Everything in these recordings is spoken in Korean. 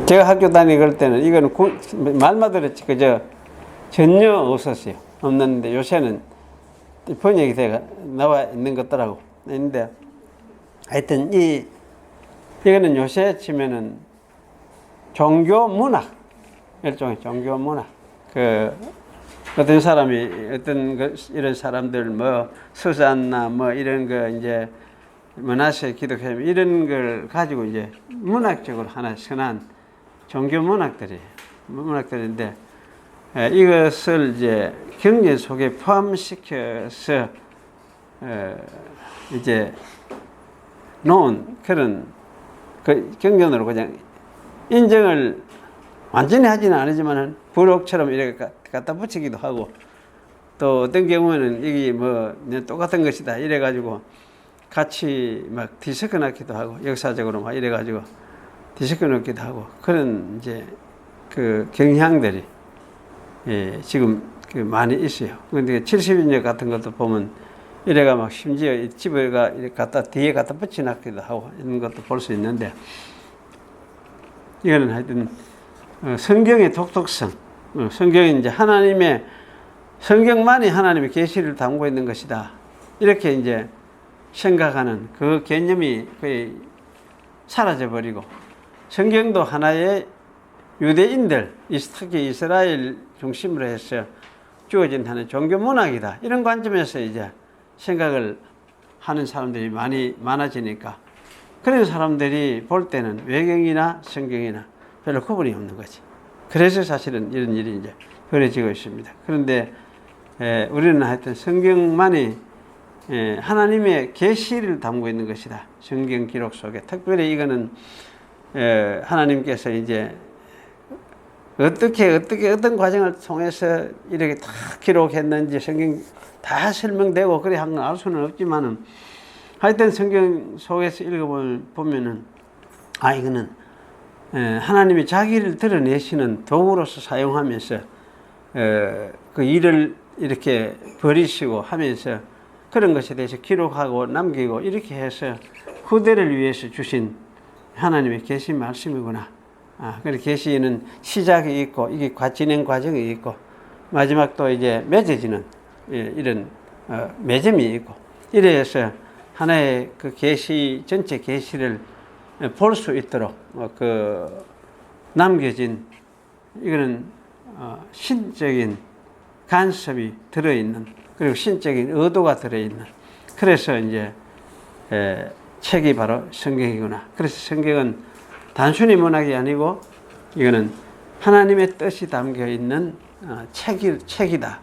제가 학교 다니고 때는 이거는 말만 들었지 그저 전혀 없었어요. 없는데 요새는 번역이 돼가 나와 있는 것더라고. 있는데 하여튼 이거는 요새 치면은 종교 문학, 일종의 종교 문학. 어떤 사람이 이런 사람들 수잔나 이런 거 이제 문화세 기독교 이런 걸 가지고 이제 문학적으로 하나 선한 종교 문학들인데 이것을 이제 경전 속에 포함시켜서 이제 놓은 그런 그 경전으로 그냥 인정을 완전히 하지는 않지만은 부록처럼 이렇게 갖다 붙이기도 하고 또 어떤 경우에는 이게 똑같은 것이다 이래가지고 같이 막 뒤섞어 놓기도 하고 역사적으로 막 이래가지고 뒤섞어 놓기도 하고 그런 이제 그 경향들이 지금 많이 있어요. 근데 70인역 같은 것도 보면 이래가 막 심지어 집에가 뒤에 갖다 붙여놨기도 하고 이런 것도 볼 수 있는데 이거는 하여튼 성경의 독특성, 성경이 이제 성경만이 하나님의 계시를 담고 있는 것이다. 이렇게 이제 생각하는 그 개념이 거의 사라져버리고 성경도 하나의 유대인들, 특히 이스라엘 중심으로 해서 주어진 하나의 종교 문학이다. 이런 관점에서 이제 생각을 하는 사람들이 많아지니까 그런 사람들이 볼 때는 외경이나 성경이나 별로 구분이 없는 거지. 그래서 사실은 이런 일이 이제 벌어지고 있습니다. 그런데 우리는 하여튼 성경만이 하나님의 계시를 담고 있는 것이다. 성경 기록 속에 특별히 이거는 하나님께서 이제 어떤 과정을 통해서 이렇게 다 기록했는지 성경 다 설명되고 그래 한 건 알 수는 없지만은 하여튼 성경 속에서 읽어보면은 이거는 하나님이 자기를 드러내시는 도구로서 사용하면서 그 일을 이렇게 버리시고 하면서 그런 것에 대해서 기록하고 남기고 이렇게 해서 후대를 위해서 주신 하나님의 계시 말씀이구나. 그래서 계시는 시작이 있고 이게 진행 과정이 있고 마지막 또 이제 맺어지는 이런 매점이 있고 이래서 하나의 그 계시 전체 계시를 볼 수 있도록 남겨진 이거는 신적인 간섭이 들어있는 그리고 신적인 의도가 들어있는 그래서 이제 책이 바로 성경이구나. 그래서 성경은 단순히 문학이 아니고 이거는 하나님의 뜻이 담겨 있는 책이다.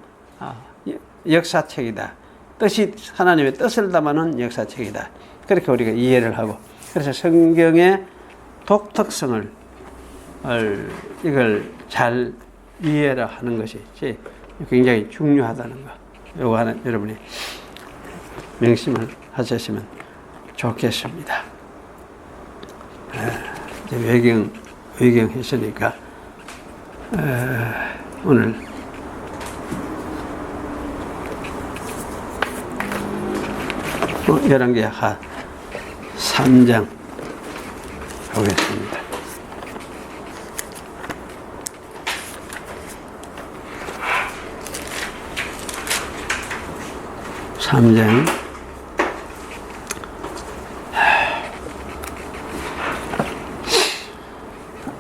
역사책이다. 하나님의 뜻을 담아놓은 역사책이다. 그렇게 우리가 이해를 하고 그래서 성경의 독특성을 이걸 잘 이해를 하는 것이 굉장히 중요하다는 거. 이거 하나 여러분이 명심을 하셨으면 좋겠습니다. 이제 외경 했으니까 오늘 열왕기하 3장 보겠습니다.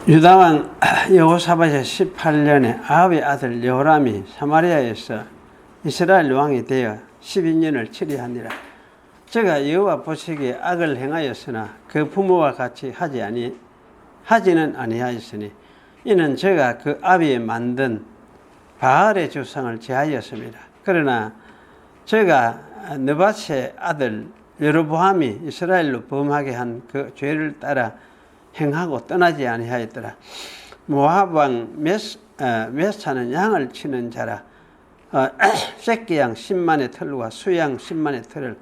유다왕 여호사밧의 18년에 아합의 아들 여호람이 사마리아에서 이스라엘 왕이 되어 12년을 치리하니라. 저가 여호와 보시기에 악을 행하였으나 그 부모와 같이 하지는 아니하였으니 이는 저가 그 아비에 만든 바알의 주상을 제하였습니다. 그러나 저가 느밧의 아들 여로보암이 이스라엘로 범하게 한 그 죄를 따라 행하고 떠나지 아니하였더라. 모압 왕 메사는 양을 치는 자라 새끼양 10만의 털과 수양 10만의 털을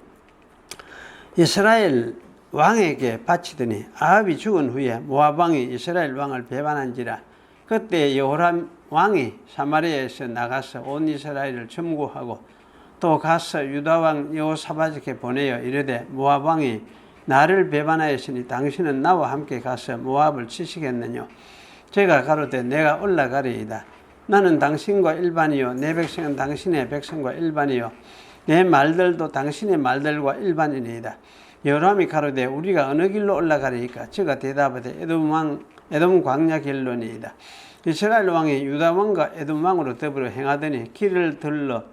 이스라엘 왕에게 바치더니 아합이 죽은 후에 모압 왕이 이스라엘 왕을 배반한지라. 그때 여호람 왕이 사마리아에서 나가서 온 이스라엘을 점거하고 또 가서 유다 왕 여호사밧에게 보내어 이르되 모압 왕이 나를 배반하였으니 당신은 나와 함께 가서 모압을 치시겠느냐. 저희가 가로되 내가 올라가리이다. 나는 당신과 일반이요 내 백성은 당신의 백성과 일반이요 내 말들도 당신의 말들과 일반이니이다. 여호람이 가로되 우리가 어느 길로 올라가리이까? 저가 대답하되 에돔 광야 길로니이다. 이스라엘 왕이 유다 왕과 에돔 왕으로 더불어 행하더니 길을 들러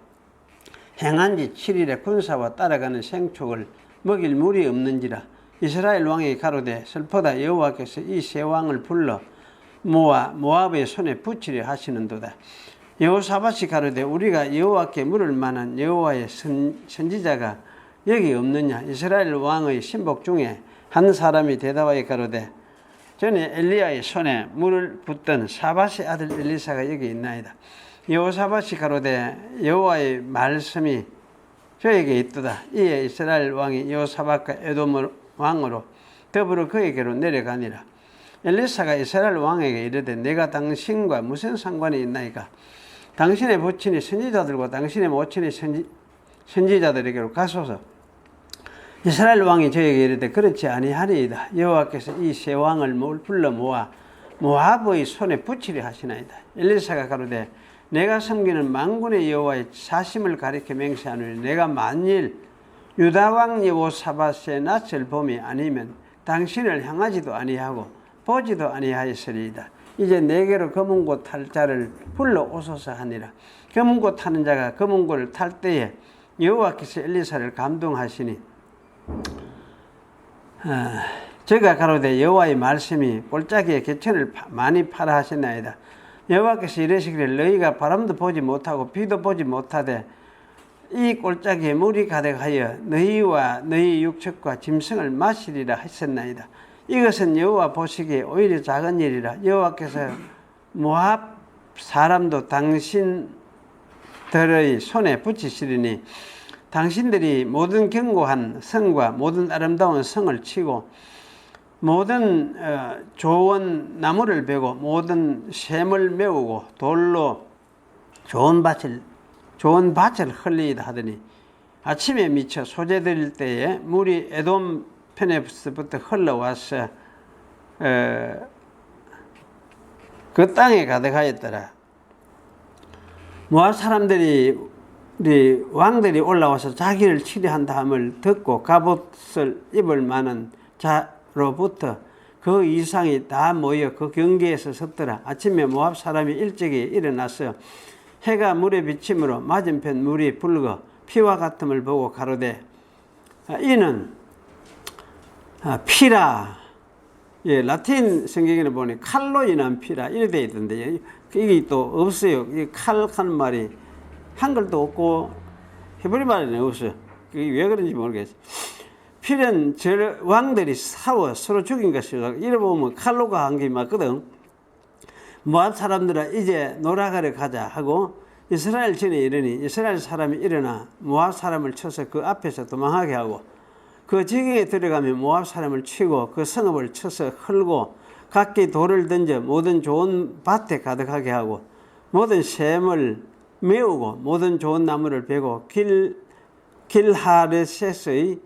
행한 지 7일에 군사와 따라가는 생축을 먹일 물이 없는지라. 이스라엘 왕이 가로되 슬프다. 여호와께서 이 세 왕을 불러 모압의 손에 붙이려 하시는도다. 여호사밧이 가로되 우리가 여호와께 물을 만한 여호와의 선지자가 여기 없느냐? 이스라엘 왕의 신복 중에 한 사람이 대답하여 가로되 전에 엘리야의 손에 물을 붓던 사밧의 아들 엘리사가 여기 있나이다. 여호사밧이 가로되 여호와의 말씀이 저에게 있도다. 이에 이스라엘 왕이 여호사밧과 에돔 왕으로 더불어 그에게로 내려가니라. 엘리사가 이스라엘 왕에게 이르되 내가 당신과 무슨 상관이 있나이까? 당신의 부친이 선지자들과 당신의 모친이 선지자들에게로 가소서. 이스라엘 왕이 저에게 이르되 그렇지 아니하리이다. 여호와께서 이 세 왕을 불러 모아 모압의 손에 붙이려 하시나이다. 엘리사가 가로되 내가 섬기는 만군의 여호와의 사심을 가리켜 맹세하노니 내가 만일 유다 왕 여호사밧의 낯을 봄이 아니면 당신을 향하지도 아니하고 보지도 아니하였으리이다. 이제 내게로 검은고 탈 자를 불러 오소서 하니라. 검은고 타는 자가 검은고를 탈 때에 여호와께서 엘리사를 감동하시니 제가 가로되 여호와의 말씀이 골짜기에 개천을 많이 파라 하셨나이다. 여호와께서 이르시기를 너희가 바람도 보지 못하고 비도 보지 못하되 이 골짜기에 물이 가득하여 너희와 너희 육축과 짐승을 마시리라 하셨나이다. 이것은 여호와 보시기에 오히려 작은 일이라. 여호와께서 모압 사람도 당신들의 손에 붙이시리니 당신들이 모든 견고한 성과 모든 아름다운 성을 치고 모든 좋은 나무를 베고 모든 샘을 메우고 돌로 좋은 밭을 흘리이다 하더니 아침에 미쳐 소재 드릴 때에 물이 에돔 편에서부터 흘러와서 그 땅에 가득하였더라. 모압 사람들이 왕들이 올라와서 자기를 치료한다 함을 듣고 갑옷을 입을 만한 자로부터 그 이상이 다 모여 그 경계에서 섰더라. 아침에 모압 사람이 일찍이 일어나서 해가 물에 비침으로 맞은편 물이 붉어 피와 같음을 보고 가로되 이는 피라. 예, 라틴 성경에는 보니 칼로 인한 피라 이렇게 되어 있던데 이게 또 없어요. 이 칼 하는 말이 한글도 없고 히브리 말에는 없어요. 그게 왜 그런지 모르겠어요. 필은 왕들이 싸워 서로 죽인 것이라. 이래 보면 칼로가 한 게 맞거든. 모압 사람들아 이제 노라가를 가자 하고 이스라엘 전에 이르니 이스라엘 사람이 일어나 모압 사람을 쳐서 그 앞에서 도망하게 하고 그 지경에 들어가면 모압 사람을 치고 그 성읍을 쳐서 헐고 각기 돌을 던져 모든 좋은 밭에 가득하게 하고 모든 샘을 메우고 모든 좋은 나무를 베고 길하레셋의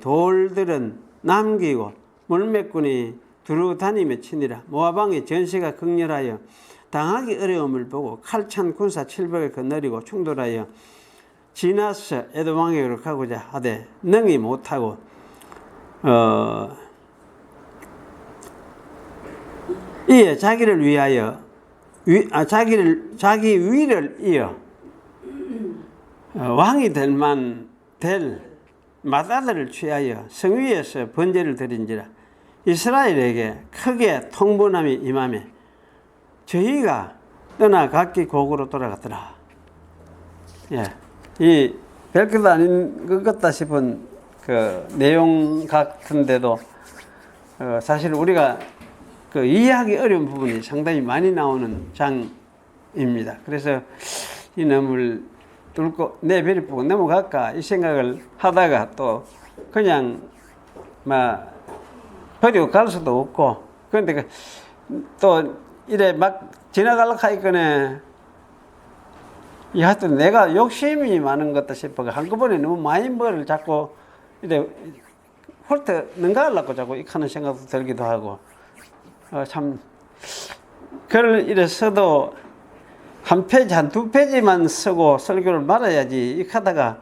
돌들은 남기고 물매꾼이 두루 다니며 치니라. 모압 왕의 전세가 극렬하여 당하기 어려움을 보고 칼찬 군사 700을 거느리고 충돌하여 지나서 에돔 왕에게로 가고자 하되 능히 못하고 이에 자기를 위하여 자기 위를 이어 왕이 될 맏아들을 취하여 성위에서 번제를 드린지라. 이스라엘에게 크게 통분함이 임하며 저희가 떠나 각기 고국으로 돌아갔더라. 예, 이 별것 아닌 것 같다 싶은 그 내용 같은데도 사실 우리가 그 이해하기 어려운 부분이 상당히 많이 나오는 장입니다. 그래서 이 나무를 뚫고 내 배를 보고 넘어갈까 이 생각을 하다가 또 그냥 막 버리고 갈 수도 없고 그런데 또 이래 막 지나가려고 하니까 하여튼 내가 욕심이 많은 것 같다 싶어 한꺼번에 너무 많이 뭐를 자꾸 이래 홀때 능가하려고 자꾸 이렇게 하는 생각도 들기도 하고 참 글을 이래 써도 한 페이지, 한 두 페이지만 쓰고 설교를 말아야지. 이렇게 하다가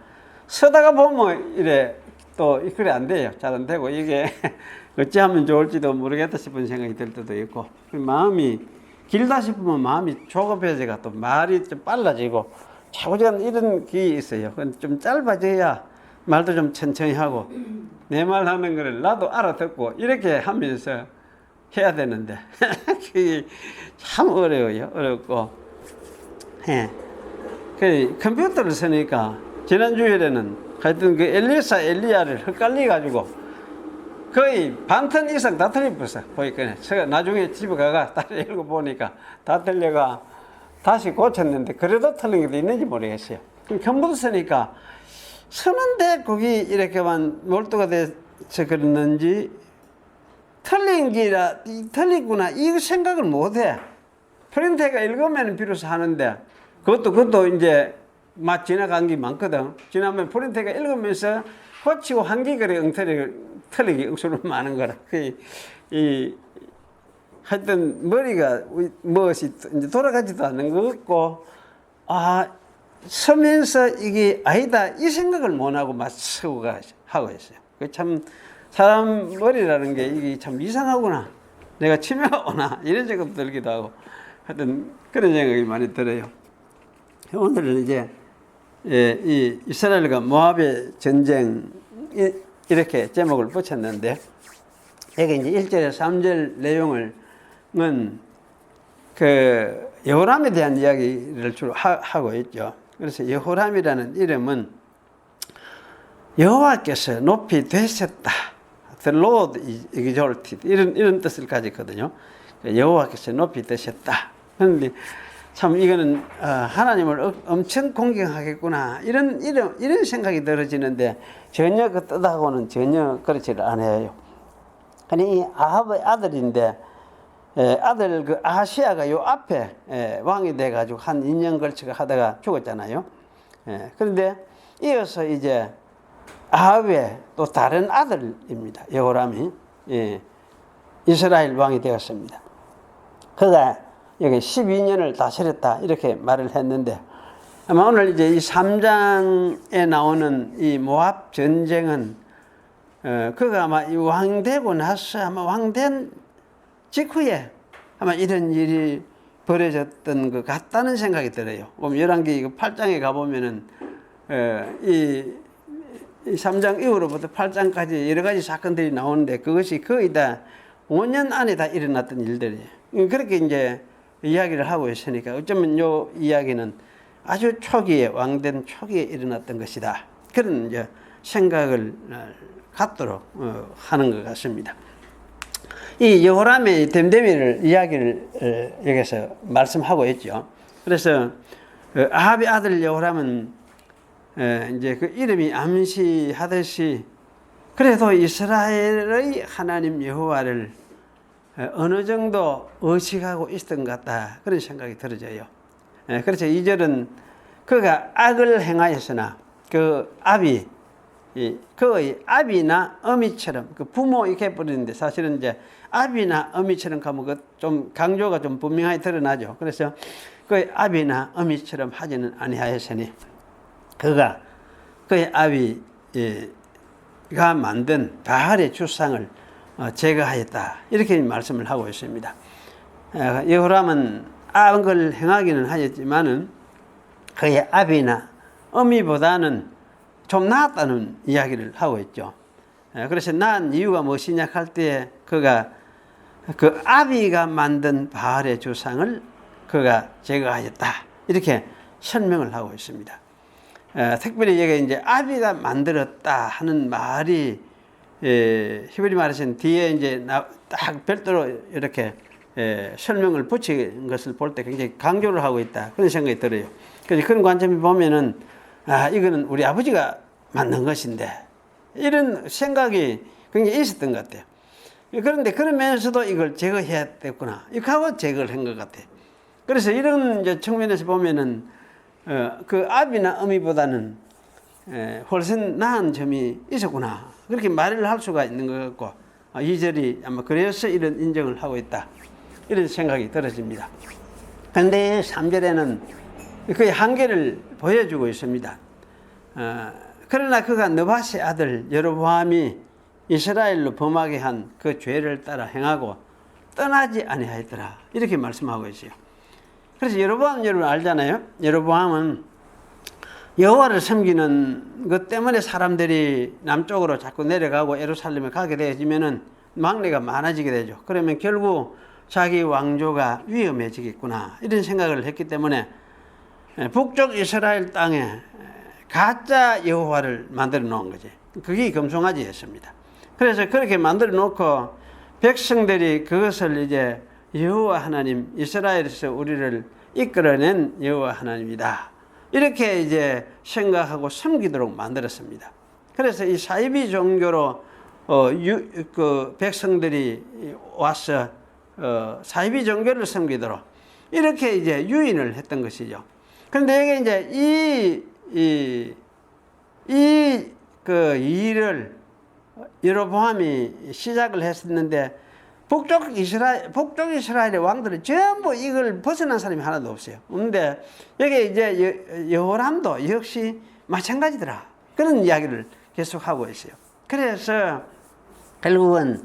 쓰다가 보면 이래 또 그래 안 돼요. 잘 안 되고 이게 어찌하면 좋을지도 모르겠다 싶은 생각이 들 때도 있고, 마음이 길다 싶으면 마음이 조급해져가 또 말이 좀 빨라지고 자꾸전 이런 게 있어요. 그건 좀 짧아져야 말도 좀 천천히 하고 내 말 하는 거를 나도 알아듣고 이렇게 하면서 해야 되는데 그게 참 어려워요. 어렵고. 예. 그 컴퓨터를 쓰니까 지난주에는 하여튼 그 엘리사 엘리야를 헷갈려가지고 거의 반턴 이상 다 틀려버렸어. 보니까 제가 나중에 집에 가가 다시 읽어보니까 다 틀려가 다시 고쳤는데 그래도 틀린 게 있는지 모르겠어요. 컴퓨터 쓰니까 쓰는데 거기 이렇게만 몰두가 돼서 그랬는지 틀린 기라 틀리구나 이 생각을 못해. 프린터가 읽으면 비로소 하는데 그것도 이제 막 지나간 게 많거든. 지나면 프린터가 읽으면서 고치고 한 개 그래 틀리기 억수로 많은 거라. 하여튼 머리가 무엇이 이제 돌아가지도 않는 것 같고, 서면서 이게 아니다 이 생각을 못 하고 막 쓰고 하고 있어요. 참 사람 머리라는 게 이게 참 이상하구나. 내가 치매가 오나 이런 생각도 들기도 하고 하여튼 그런 생각이 많이 들어요. 오늘은 이제 이 이스라엘과 모압의 전쟁 이렇게 제목을 붙였는데 여기 이제 1절에서 3절 내용은 그 여호람에 대한 이야기를 주로 하고 있죠. 그래서 여호람이라는 이름은 여호와께서 높이 되셨다. The Lord is exalted. 이런 뜻을 가지거든요. 여호와께서 높이 되셨다. 그런데 참 이거는 하나님을 엄청 공경하겠구나 이런 생각이 들어지는데 전혀 그 뜻하고는 전혀 그렇지를 않아요. 아니 이 아합의 아들인데 아들 그 아하시아가 요 앞에 왕이 돼가지고 한 2년 걸쳐 하다가 죽었잖아요. 그런데 이어서 이제 아합의 또 다른 아들입니다. 여호람이 이스라엘 왕이 되었습니다. 그가 여기 12년을 다스렸다 이렇게 말을 했는데 아마 오늘 이제 이 3장에 나오는 이 모압 전쟁은 그가 아마 이 왕 되고 나서 아마 왕된 직후에 아마 이런 일이 벌어졌던 것 같다는 생각이 들어요. 열왕기 8장에 가보면은 이 3장 이후로부터 8장까지 여러 가지 사건들이 나오는데 그것이 거의 다 5년 안에 다 일어났던 일들이에요. 그렇게 이제 이야기를 하고 있으니까 어쩌면 요 이야기는 아주 초기에 왕된 초기에 일어났던 것이다. 그런 이제 생각을 갖도록 하는 것 같습니다. 이 여호람의 댐데미를 이야기를 여기서 말씀하고 있죠. 그래서 아합의 아들 여호람은 이제 그 이름이 암시하듯이 그래도 이스라엘의 하나님 여호와를 어느 정도 의식하고 있었던 것 같다. 그런 생각이 들어져요. 그래서 2절은 그가 악을 행하였으나 그 압이 그의 압이나 어미처럼 그 부모 이렇게 부르는데 사실은 이제 압이나 어미처럼 가면 그 좀 강조가 좀 분명하게 드러나죠. 그래서 그의 압이나 어미처럼 하지는 아니하였으니 그가 그의 아비가 만든 바알의 주상을 제거하였다. 이렇게 말씀을 하고 있습니다. 여호람은 악을 행하기는 하였지만은 그의 아비나 어미보다는 좀 나았다는 이야기를 하고 있죠. 그래서 나은 이유가 무엇이냐 할 때 그가 그 아비가 만든 바알의 주상을 그가 제거하였다. 이렇게 설명을 하고 있습니다. 특별히 여기 이제 아비가 만들었다 하는 말이 히브리 말에서는 뒤에 이제 딱 별도로 이렇게 설명을 붙인 것을 볼 때 굉장히 강조를 하고 있다. 그런 생각이 들어요. 그래서 그런 관점을 보면은 이거는 우리 아버지가 만든 것인데 이런 생각이 굉장히 있었던 것 같아요. 그런데 그러면서도 이걸 제거해야 됐구나. 이렇게 하고 제거를 한 것 같아요. 그래서 이런 이제 측면에서 보면은 그 아비나 어미보다는 훨씬 나은 점이 있었구나. 그렇게 말을 할 수가 있는 것 같고 2절이 아마 그래서 이런 인정을 하고 있다. 이런 생각이 들어집니다. 그런데 3절에는 그의 한계를 보여주고 있습니다. 그러나 그가 느밧의 아들 여로보암이 이스라엘로 범하게 한 그 죄를 따라 행하고 떠나지 아니하였더라, 이렇게 말씀하고 있어요. 그래서 여로보암 여러분 알잖아요. 여로보암은 여호와를 섬기는 것 때문에 사람들이 남쪽으로 자꾸 내려가고 예루살렘에 가게 되어지면은 막내가 많아지게 되죠. 그러면 결국 자기 왕조가 위험해지겠구나, 이런 생각을 했기 때문에 북쪽 이스라엘 땅에 가짜 여호와를 만들어 놓은 거지. 그게 금송아지였습니다. 그래서 그렇게 만들어 놓고 백성들이 그것을 이제 여호와 하나님, 이스라엘에서 우리를 이끌어낸 여호와 하나님이다, 이렇게 이제 생각하고 섬기도록 만들었습니다. 그래서 이 사이비 종교로 그 백성들이 와서 사이비 종교를 섬기도록 이렇게 이제 유인을 했던 것이죠. 그런데 이게 이제 그 일을 여로보암이 시작을 했었는데 북쪽 이스라엘의 왕들은 전부 이걸 벗어난 사람이 하나도 없어요. 그런데 여기 이제 여호람도 역시 마찬가지더라, 그런 이야기를 계속하고 있어요. 그래서 결국은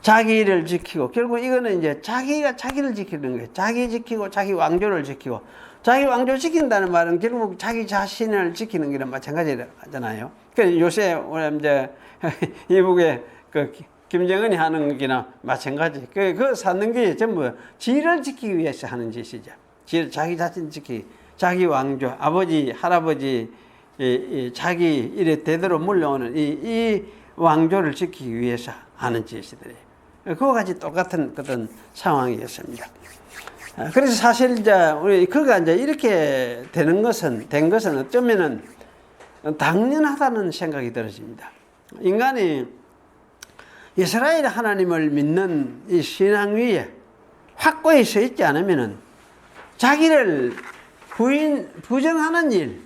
자기를 지키고, 결국 이거는 이제 자기가 자기를 지키는 거예요. 자기 지키고 자기 왕조를 지키고, 자기 왕조 지킨다는 말은 결국 자기 자신을 지키는 거랑 마찬가지잖아요. 그래서 요새 이제 이북에 그 김정은이 하는 게나 마찬가지. 그 사는 게 전부 지를 지키기 위해서 하는 짓이죠. 자기 자신 지키기, 자기 왕조, 아버지, 할아버지, 자기 이래 대대로 물려오는 이 왕조를 지키기 위해서 하는 짓이더래요. 그와 같이 똑같은 그런 상황이었습니다. 그래서 사실 이제 그가 이제 이렇게 된 것은 어쩌면은 당연하다는 생각이 들어집니다. 인간이 이스라엘 하나님을 믿는 이 신앙 위에 확고히 서 있지 않으면은 자기를 부정하는 일,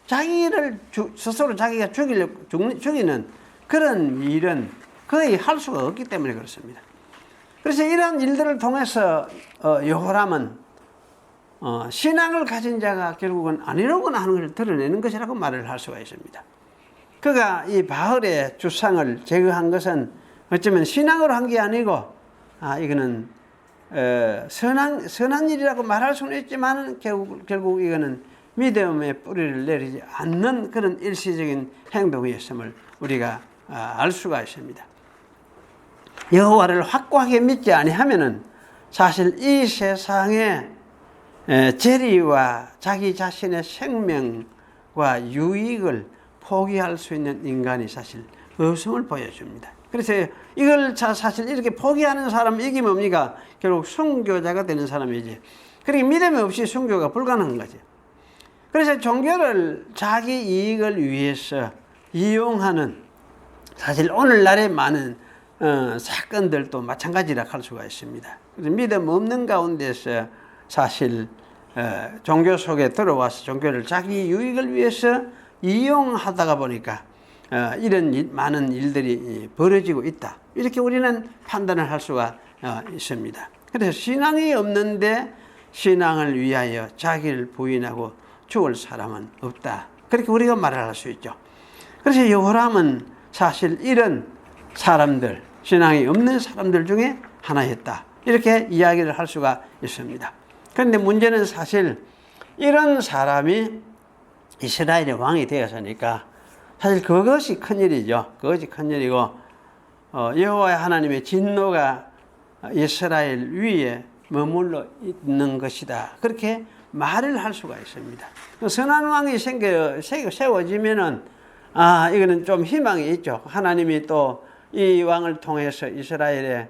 자기를 스스로 자기가 죽이는 그런 일은 거의 할 수가 없기 때문에 그렇습니다. 그래서 이러한 일들을 통해서 여호람은 신앙을 가진 자가 결국은 아니로구나 하는 것을 드러내는 것이라고 말을 할 수가 있습니다. 그가 이 바알의 주상을 제거한 것은 어쩌면 신앙으로 한 게 아니고 이거는 선한 일이라고 말할 수는 있지만 결국 이거는 믿음의 뿌리를 내리지 않는 그런 일시적인 행동이었음을 우리가 알 수가 있습니다. 여호와를 확고하게 믿지 아니하면은 사실 이 세상에 재리와 자기 자신의 생명과 유익을 포기할 수 있는 인간이 사실 없음을 보여줍니다. 그래서 이걸 사실 이렇게 포기하는 사람 이게 뭡니까? 결국 순교자가 되는 사람이지. 그러니까 믿음이 없이 순교가 불가능한 거죠. 그래서 종교를 자기 이익을 위해서 이용하는, 사실 오늘날의 많은 사건들도 마찬가지라 할 수가 있습니다. 그래서 믿음 없는 가운데서 사실 종교 속에 들어와서 종교를 자기 유익을 위해서 이용하다가 보니까 이런 많은 일들이 벌어지고 있다, 이렇게 우리는 판단을 할 수가 있습니다. 그래서 신앙이 없는데 신앙을 위하여 자기를 부인하고 죽을 사람은 없다, 그렇게 우리가 말을 할 수 있죠. 그래서 여호람은 사실 이런 사람들, 신앙이 없는 사람들 중에 하나였다, 이렇게 이야기를 할 수가 있습니다. 그런데 문제는 사실 이런 사람이 이스라엘의 왕이 되었으니까 사실 그것이 큰일이죠. 그것이 큰일이고 여호와 하나님의 진노가 이스라엘 위에 머물러 있는 것이다, 그렇게 말을 할 수가 있습니다. 선한 왕이 세워지면은 이거는 좀 희망이 있죠. 하나님이 또 이 왕을 통해서 이스라엘에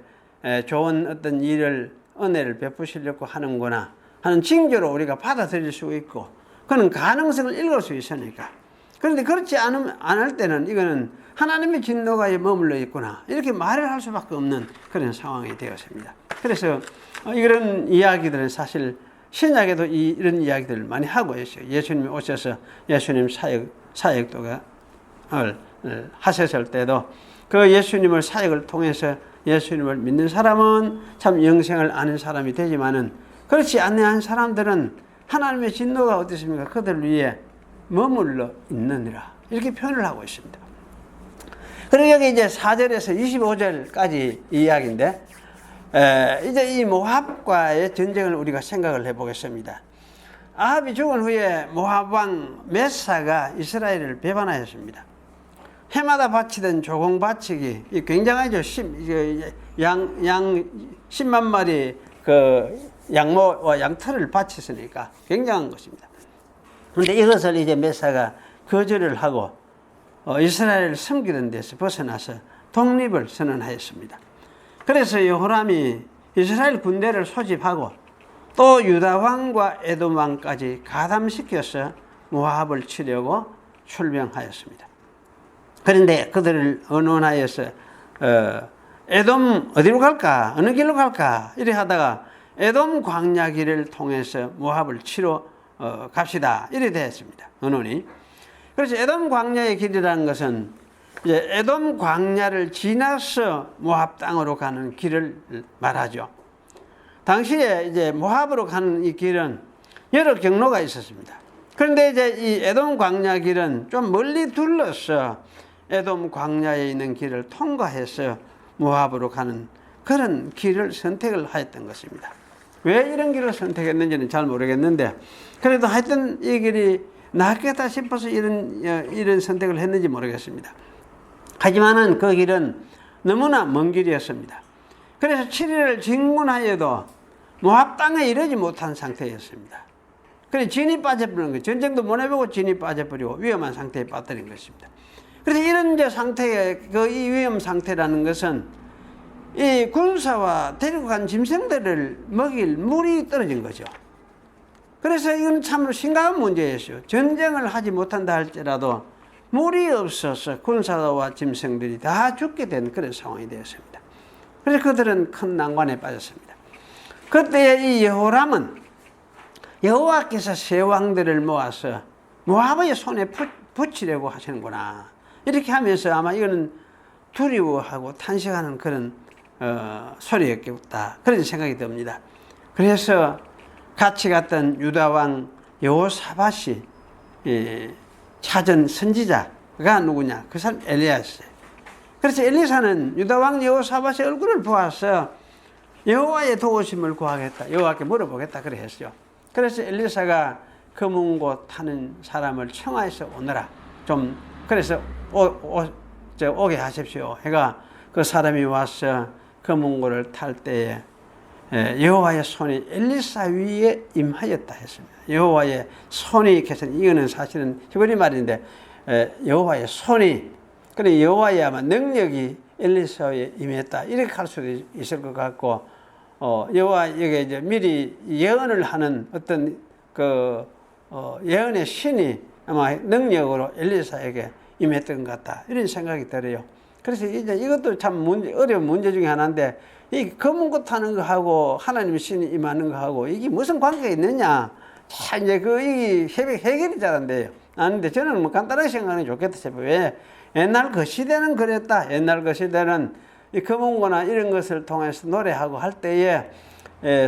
좋은 어떤 일을, 은혜를 베푸시려고 하는구나 하는 징조로 우리가 받아들일 수 있고, 그는 가능성을 읽을 수 있으니까. 그런데 그렇지 않을 때는 이거는 하나님의 진노가 머물러 있구나, 이렇게 말을 할 수밖에 없는 그런 상황이 되었습니다. 그래서 이런 이야기들은 사실 신약에도 이런 이야기들을 많이 하고 있어요. 예수님이 오셔서 예수님 사역을 하셨을 때도 그 예수님을 사역을 통해서 예수님을 믿는 사람은 참 영생을 아는 사람이 되지만은 그렇지 않는 사람들은 하나님의 진노가 어떻습니까? 그들 위에 머물러 있느니라. 이렇게 표현을 하고 있습니다. 그리고 여기 이제 4절에서 25절까지 이야기인데, 이제 이 모압과의 전쟁을 우리가 생각을 해보겠습니다. 아합이 죽은 후에 모압 왕 메사가 이스라엘을 배반하였습니다. 해마다 바치던 조공 바치기 굉장하죠. 양 10만 마리 그 양모와 양털을 바쳤으니까 굉장한 것입니다. 그런데 이것을 이제 메사가 거절을 하고 이스라엘을 섬기던 데서 벗어나서 독립을 선언하였습니다. 그래서 여호람이 이스라엘 군대를 소집하고 또 유다 왕과 에돔 왕까지 가담시켜서 모압을 치려고 출병하였습니다. 그런데 그들을 언론하여서 에돔 어디로 갈까? 어느 길로 갈까? 이래 하다가 에돔 광야 길을 통해서 모압을 치러 갑시다. 이래 되었습니다. 언론이. 그래서 에돔 광야의 길이라는 것은 이제 에돔 광야를 지나서 모압 땅으로 가는 길을 말하죠. 당시에 이제 모압으로 가는 이 길은 여러 경로가 있었습니다. 그런데 이제 이 에돔 광야 길은 좀 멀리 둘러서 에돔 광야에 있는 길을 통과해서 모압으로 가는 그런 길을 선택을 하였던 것입니다. 왜 이런 길을 선택했는지는 잘 모르겠는데 그래도 하여튼 이 길이 낫겠다 싶어서 이런 선택을 했는지 모르겠습니다. 하지만은 그 길은 너무나 먼 길이었습니다. 그래서 7일을 진군하여도 모압 땅에 이르지 못한 상태였습니다. 그래서 진이 빠져버린 거예요. 전쟁도 못 해보고 진이 빠져버리고 위험한 상태에 빠뜨린 것입니다. 그래서 이런 이제 상태의 이 위험 상태라는 것은 이 군사와 데리고 간 짐승들을 먹일 물이 떨어진 거죠. 그래서 이건 참으로 심각한 문제였어요. 전쟁을 하지 못한다 할지라도 물이 없어서 군사와 짐승들이 다 죽게 된 그런 상황이 되었습니다. 그래서 그들은 큰 난관에 빠졌습니다. 그때 이 여호람은 여호와께서 세 왕들을 모아서 모압의 손에 붙이려고 하시는구나. 이렇게 하면서 아마 이거는 두려워하고 탄식하는 그런 소리였겠다. 그런 생각이 듭니다. 그래서 같이 갔던 유다 왕 여호사밧이 찾은 선지자가 누구냐? 그 사람 엘리야였어요. 그래서 엘리사는 유다 왕 여호사밧의 얼굴을 보아서 여호와의 도우심을 구하겠다. 여호와께 물어보겠다. 그래 했죠. 그래서 엘리사가 검은고 타는 사람을 청하해서 오너라. 좀 그래서 오게 하십시오. 해가 그 사람이 와서 검은고를 탈 때에 여호와의 손이 엘리사 위에 임하였다 했습니다. 여호와의 손이 계신 이거는 사실은 히브리 말인데 여호와의 손이 그래 여호와의 아마 능력이 엘리사에 임했다 이렇게 할 수도 있을 것 같고 여호와에게 이제 미리 예언을 하는 어떤 그 예언의 신이 아마 능력으로 엘리사에게 임했던 것 같다 이런 생각이 들어요. 그래서 이제 이것도 참 어려운 문제 중에 하나인데 이 검은 것 타는 거하고 하나님의 신이 임하는 거하고 이게 무슨 관계가 있느냐? 자 이제 이 해결이 잘 안 돼요. 아는데 저는 뭐 간단하게 생각하는 게 좋겠다 싶어요. 왜? 옛날 그 시대는 그랬다. 옛날 그 시대는 이 검은거나 이런 것을 통해서 노래하고 할 때에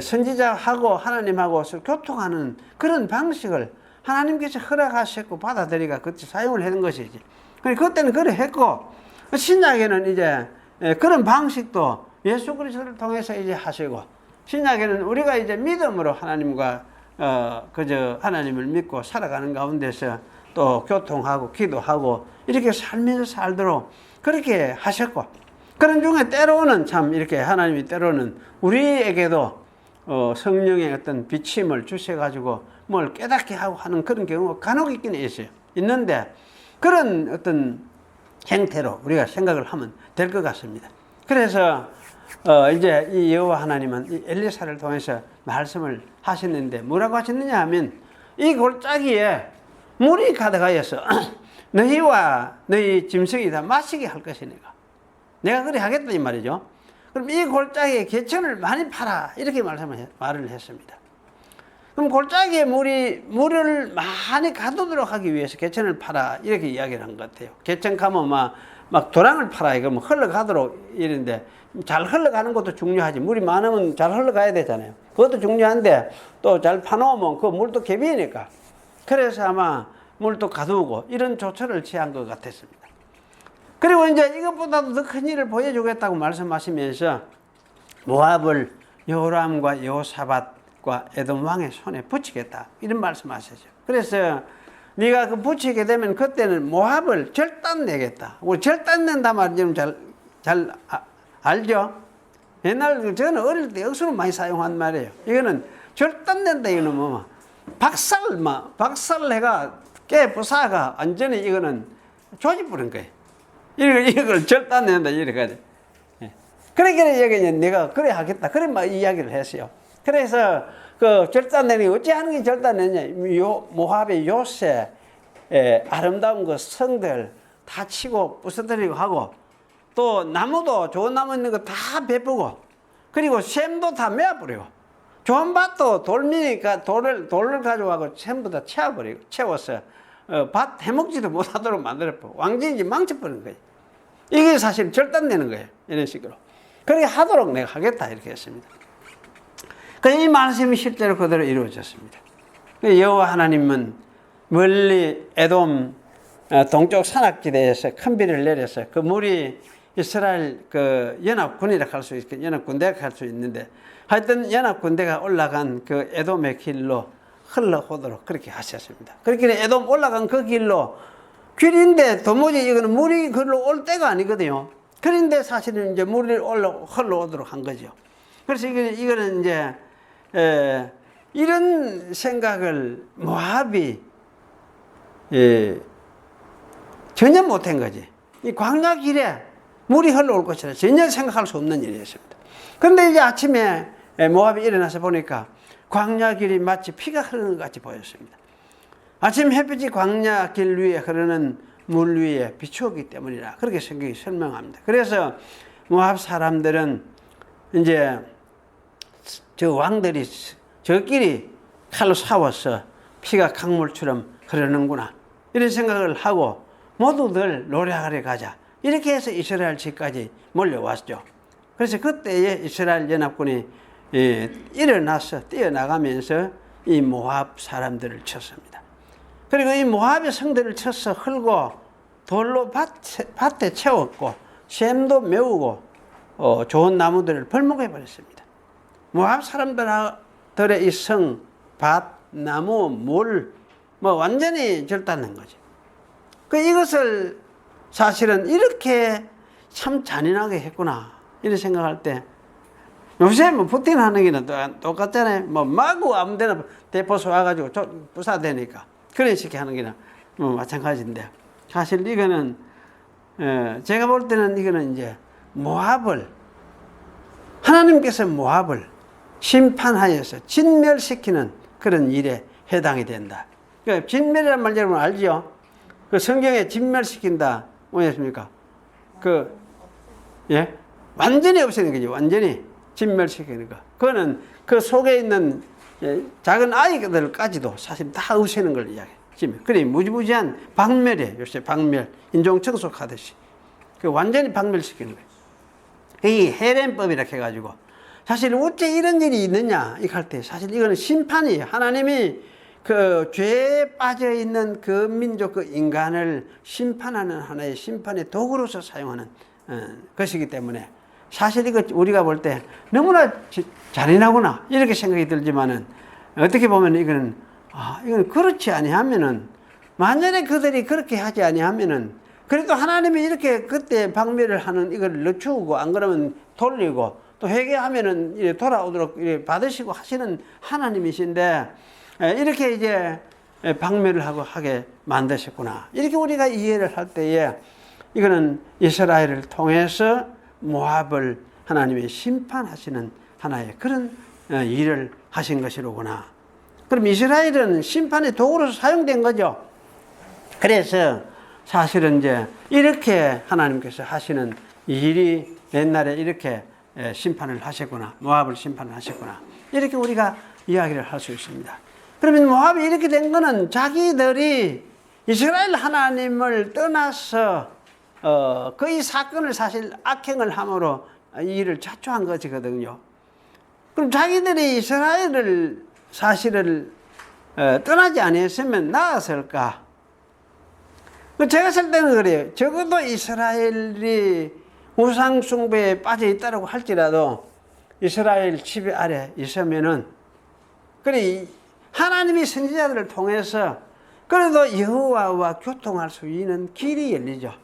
선지자하고 하나님하고 교통하는 그런 방식을 하나님께서 허락하셨고 받아들이가 그때 사용을 하는 것이지. 그때는 그래 했고 신약에는 이제 그런 방식도 예수 그리스도를 통해서 이제 하시고 신약에는 우리가 이제 믿음으로 하나님과 그저 하나님을 믿고 살아가는 가운데서 또 교통하고 기도하고 이렇게 살면서 살도록 그렇게 하셨고 그런 중에 때로는 참 이렇게 하나님이 때로는 우리에게도 성령의 어떤 비침을 주셔가지고 뭘 깨닫게 하고 하는 그런 경우가 간혹 있긴 있어요. 있는데 그런 어떤 형태로 우리가 생각을 하면 될 것 같습니다. 그래서 이제 이 여호와 하나님은 이 엘리사를 통해서 말씀을 하셨는데 뭐라고 하셨느냐 하면 이 골짜기에 물이 가득하여서 너희와 너희 짐승이 다 마시게 할 것이니까 내가 그래 하겠다 이 말이죠. 그럼 이 골짜기에 개천을 많이 팔아 이렇게 말을 했습니다. 그럼 골짜기에 물을 많이 가두도록 하기 위해서 개천을 팔아 이렇게 이야기를 한 것 같아요. 개천 가면 막 막 도랑을 팔아요. 그러면 흘러가도록 이런데 잘 흘러가는 것도 중요하지. 물이 많으면 잘 흘러가야 되잖아요. 그것도 중요한데 또 잘 파놓으면 그 물도 개비니까. 그래서 아마 물도 가두고 이런 조처를 취한 것 같았습니다. 그리고 이제 이것보다도 더 큰 일을 보여주겠다고 말씀하시면서 모압을 여호람과 여호사밧과 에돔 왕의 손에 붙이겠다 이런 말씀하시죠. 그래서 네가 그 붙이게 되면 그때는 모압을 절단내겠다. 우리 절단낸다 말 좀 잘 알죠? 옛날 저는 어릴 때 억수로 많이 사용한 말이에요. 이거는 절단낸다. 이거는 뭐 박살내가 깨 부사가 완전히 이거는 조지부른 거예요. 이걸 절단낸다 이렇게. 그러니까 여기 내가 그래 하겠다. 그래 막 이야기를 했어요. 그래서 그 절단내니 어찌 하는 게 절단내냐? 모압의 요새 아름다운 그 성들 다 치고 부서뜨리고 하고 또 나무도 좋은 나무 있는 거 다 베푸고 그리고 샘도 다 메어버리고 좋은 밭도 돌미니까 돌을 가져가고 샘도 다 채워서 밭 해먹지도 못하도록 만들어버리고 왕진이 망쳐버린 거예요. 이게 사실 절단내는 거예요. 이런 식으로. 그렇게 하도록 내가 하겠다 이렇게 했습니다. 이 말씀이 실제로 그대로 이루어졌습니다. 여호와 하나님은 멀리 에돔 동쪽 산악지대에서 큰 비를 내려서 그 물이 이스라엘 그 연합군이라 할 수 있게 연합군대가 할 수 있는데 하여튼 연합군대가 올라간 그 에돔의 길로 흘러오도록 그렇게 하셨습니다. 그렇게 에돔 올라간 그 길로 길인데 도무지 이거는 물이 글로 올 때가 아니거든요. 그런데 사실은 이제 물이 흘러오도록 한 거죠. 그래서 이거는 이제 이런 생각을 모압이 전혀 못한 거지. 이 광야 길에 물이 흘러올 것이라 전혀 생각할 수 없는 일이었습니다. 그런데 이제 아침에 모압이 일어나서 보니까 광야 길이 마치 피가 흐르는 것 같이 보였습니다. 아침 햇빛이 광야 길 위에 흐르는 물 위에 비추었기 때문이라 그렇게 성경이 설명합니다. 그래서 모압 사람들은 이제 저 왕들이 저끼리 칼로 싸워서 피가 강물처럼 흐르는구나 이런 생각을 하고 모두들 노래하러 가자 이렇게 해서 이스라엘 집까지 몰려왔죠. 그래서 그때에 이스라엘 연합군이 일어나서 뛰어나가면서 이 모압 사람들을 쳤습니다. 그리고 이 모압의 성들을 쳐서 헐고 돌로 밭에 채웠고 샘도 메우고 좋은 나무들을 벌목해 버렸습니다. 모압 사람들의 이 성, 밭, 나무, 물 뭐 완전히 절단한 거죠. 이것을 사실은 이렇게 참 잔인하게 했구나 이런 생각할 때 요새 뭐 푸틴 하는 게는 똑같잖아요. 뭐 마구 아무데나 대포 쏘아가지고 부사되니까 그런 식의 하는 게는 뭐 마찬가지인데 사실 이거는 제가 볼 때는 이거는 이제 모압을 하나님께서 모압을 심판하여서 진멸시키는 그런 일에 해당이 된다. 그러니까 진멸이라는 말 여러분 알죠? 그 성경에 진멸시킨다 뭐였습니까? 완전히 없애는 거죠. 완전히 진멸시키는 거. 그거는 그 속에 있는 작은 아이들까지도 사실 다 없애는 걸 이야기해요. 그래 무지무지한 박멸이에요. 요새 박멸, 인종 청소하듯이 그 완전히 박멸시키는 거예요. 이 헤렘법이라고 해가지고 사실 어째 이런 일이 있느냐 이렇게 할 때 사실 이거는 심판이에요. 하나님이 그 죄에 빠져 있는 그 민족 그 인간을 심판하는 하나의 심판의 도구로서 사용하는 것이기 때문에 사실 이거 우리가 볼 때 너무나 잔인하구나 이렇게 생각이 들지만은 어떻게 보면 이거는 그렇지 아니하면은 만약에 그들이 그렇게 하지 아니하면은 그래도 하나님이 이렇게 그때 박멸을 하는 이걸 늦추고 안 그러면 돌리고 또 회개하면은 돌아오도록 받으시고 하시는 하나님이신데 이렇게 이제 박멸을 하게 만드셨구나 이렇게 우리가 이해를 할 때에 이거는 이스라엘을 통해서 모압을 하나님이 심판하시는 하나의 그런 일을 하신 것이로구나. 그럼 이스라엘은 심판의 도구로서 사용된 거죠. 그래서 사실은 이제 이렇게 하나님께서 하시는 일이 옛날에 이렇게 심판을 하셨구나. 모압을 심판을 하셨구나. 이렇게 우리가 이야기를 할 수 있습니다. 그러면 모압이 이렇게 된 거는 자기들이 이스라엘 하나님을 떠나서 그 이 사건을 사실 악행을 함으로 이 일을 자초한 것이거든요. 그럼 자기들이 이스라엘을 사실을 떠나지 아니했으면 나았을까? 제가 쓸 때는 그래요. 적어도 이스라엘이 우상 숭배에 빠져 있다고 할지라도 이스라엘 지배 아래 있으면은 그래 하나님이 선지자들을 통해서 그래도 여호와와 교통할 수 있는 길이 열리죠.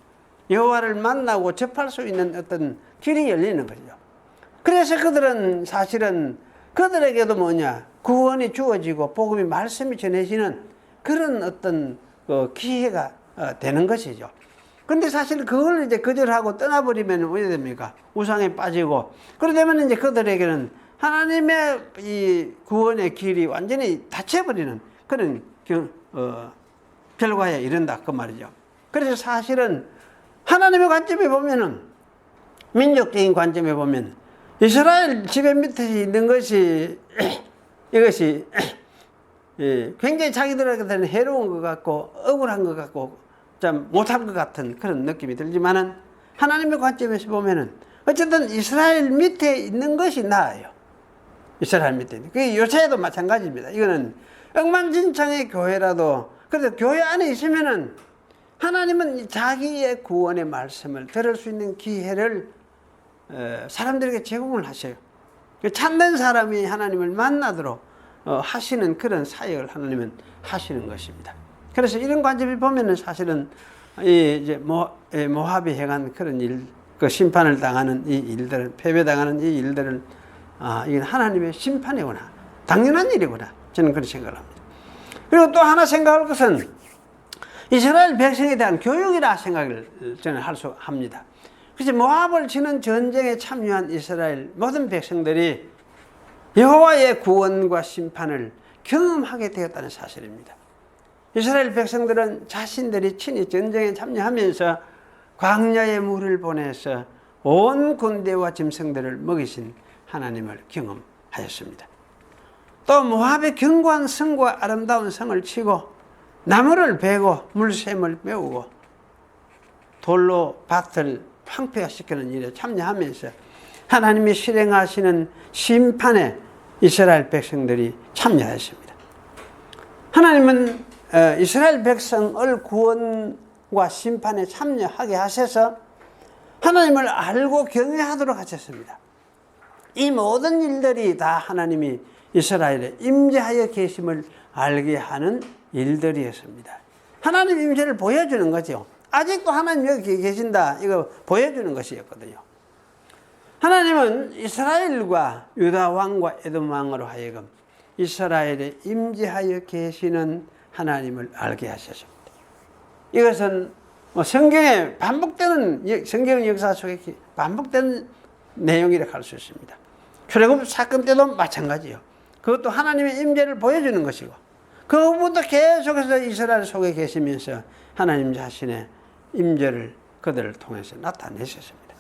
여호와를 만나고 접할 수 있는 어떤 길이 열리는 거죠. 그래서 그들은 사실은 그들에게도 뭐냐 구원이 주어지고 복음이 말씀이 전해지는 그런 어떤 기회가 되는 것이죠. 근데 사실 그걸 이제 거절하고 떠나버리면 어떻게 됩니까? 우상에 빠지고 그러면 이제 그들에게는 하나님의 이 구원의 길이 완전히 닫혀버리는 그런 결과에 이른다 그 말이죠. 그래서 사실은 하나님의 관점에 보면은 민족적인 관점에 보면 이스라엘 지배 밑에 있는 것이 이것이 굉장히 자기들에게는 해로운 것 같고 억울한 것 같고 좀 못할 것 같은 그런 느낌이 들지만은 하나님의 관점에서 보면은 어쨌든 이스라엘 밑에 있는 것이 나아요. 이스라엘 밑에 있는. 그게 요새도 마찬가지입니다. 이거는 엉망진창의 교회라도 그래도 교회 안에 있으면은 하나님은 자기의 구원의 말씀을 들을 수 있는 기회를 사람들에게 제공을 하셔요. 참된 사람이 하나님을 만나도록 하시는 그런 사역을 하나님은 하시는 것입니다. 그래서 이런 관점을 보면은 사실은 이제 모압이 행한 그런 일, 그 심판을 당하는 이 일들을 패배당하는 이 일들을 이건 하나님의 심판이구나, 당연한 일이구나 저는 그런 생각을 합니다. 그리고 또 하나 생각할 것은 이스라엘 백성에 대한 교육이라 생각을 저는 합니다. 그래서 모압을 치는 전쟁에 참여한 이스라엘 모든 백성들이 여호와의 구원과 심판을 경험하게 되었다는 사실입니다. 이스라엘 백성들은 자신들이 친히 전쟁에 참여하면서 광야의 물을 보내서 온 군대와 짐승들을 먹이신 하나님을 경험하였습니다. 또 모압의 견고한 성과 아름다운 성을 치고 나무를 베고 물샘을 메우고 돌로 밭을 황폐화시키는 일에 참여하면서 하나님이 실행하시는 심판에 이스라엘 백성들이 참여했습니다. 하나님은 이스라엘 백성을 구원과 심판에 참여하게 하셔서 하나님을 알고 경외하도록 하셨습니다. 이 모든 일들이 다 하나님이 이스라엘에 임재하여 계심을 알게 하는 일들이었습니다. 하나님 임재를 보여주는 거죠. 아직도 하나님 여기 계신다 이거 보여주는 것이었거든요. 하나님은 이스라엘과 유다 왕과 에돔 왕으로 하여금 이스라엘에 임재하여 계시는 하나님을 알게 하셨습니다. 이것은 성경에 반복되는 성경 역사 속에 반복되는 내용이라고 할 수 있습니다. 출애굽 사건 때도 마찬가지요. 그것도 하나님의 임재를 보여주는 것이고 그 후부터 계속해서 이스라엘 속에 계시면서 하나님 자신의 임재를 그들을 통해서 나타내셨습니다.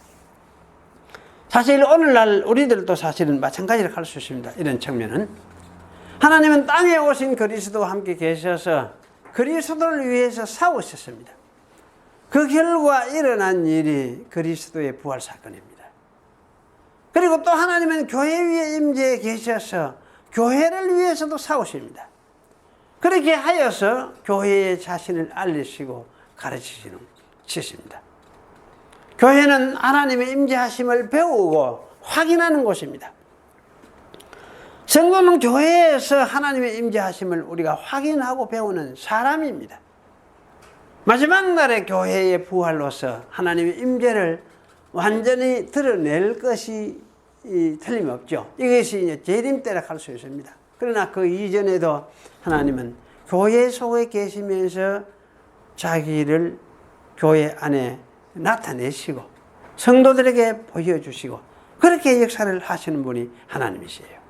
사실 오늘날 우리들도 사실은 마찬가지로 할 수 있습니다. 이런 측면은 하나님은 땅에 오신 그리스도와 함께 계셔서 그리스도를 위해서 싸우셨습니다. 그 결과 일어난 일이 그리스도의 부활 사건입니다. 그리고 또 하나님은 교회 위에 임재해 계셔서 교회를 위해서도 싸우십니다. 그렇게 하여서 교회의 자신을 알리시고 가르치시는 것입니다. 교회는 하나님의 임재하심을 배우고 확인하는 곳입니다. 성도는 교회에서 하나님의 임재하심을 우리가 확인하고 배우는 사람입니다. 마지막 날에 교회의 부활로서 하나님의 임재를 완전히 드러낼 것이 틀림없죠. 이것이 이제 재림 때라 할 수 있습니다. 그러나 그 이전에도 하나님은 교회 속에 계시면서 자기를 교회 안에 나타내시고 성도들에게 보여주시고 그렇게 역사를 하시는 분이 하나님이시에요.